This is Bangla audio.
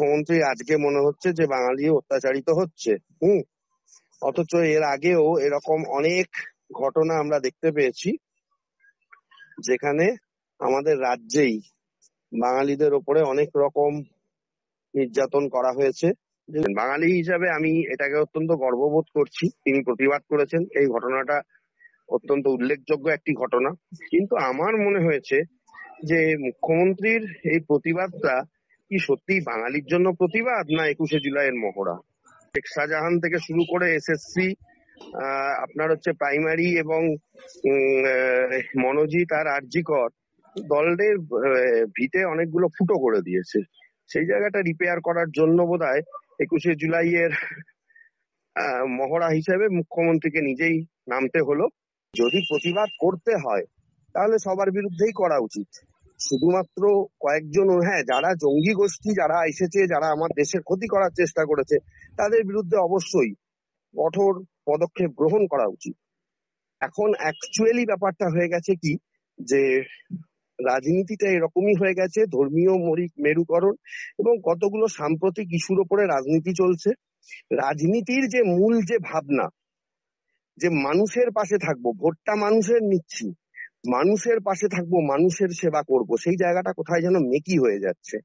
মুখ্যমন্ত্রী আজকে মনে হচ্ছে যে বাঙালি অত্যাচারিত হচ্ছে। অথচ এর আগেও এরকম অনেক ঘটনা আমরা দেখতে পেয়েছি যেখানে আমাদের রাজ্যেই বাঙালিদের ওপরে অনেক রকম নির্যাতন করা হয়েছে। বাঙালি হিসাবে আমি এটাকে অত্যন্ত গর্ববোধ করছি, তিনি প্রতিবাদ করেছেন। এই ঘটনাটা অত্যন্ত উল্লেখযোগ্য একটি ঘটনা। কিন্তু আমার মনে হয়েছে যে মুখ্যমন্ত্রীর এই প্রতিবাদটা কি সত্যিই বাঙালির জন্য প্রতিবাদ, না 21শে জুলাইয়ের মহড়া? শেখ শাহজাহান থেকে শুরু করে এসএসসি, আপনার হচ্ছে প্রাইমারি এবং মনোজিৎ আর আরজিকর দলের ভিতে অনেকগুলো ফুটো করে দিয়েছে। সেই জায়গাটা রিপেয়ার করার জন্য বোধহয় 21শে জুলাইয়ের মহড়া হিসেবে মুখ্যমন্ত্রীকে নিজেই নামতে হলো। যদি প্রতিবাদ করতে হয় তাহলে সবার বিরুদ্ধেই করা উচিত, শুধুমাত্র কয়েকজন যারা জঙ্গি গোষ্ঠী যারা এসেছে, যারা আমার দেশের ক্ষতি করার চেষ্টা করেছে, তাদের বিরুদ্ধে অবশ্যই কঠোর পদক্ষেপ গ্রহণ করা উচিত। এখন অ্যাকচুয়ালি ব্যাপারটা হয়ে গেছে কি, যে রাজনীতিটা এরকমই হয়ে গেছে, ধর্মীয় মেরুকরণ এবং কতগুলো সাম্প্রতিক ইস্যুর ওপরে রাজনীতি চলছে। রাজনীতির যে মূল যে ভাবনা, যে মানুষের পাশে থাকবো, ভোটটা মানুষের নিচ্ছি, মানুষের পাশে থাকবো, মানুষের সেবা করব, সেই জায়গাটা কোথায় যেন মেকি হয়ে যাচ্ছে।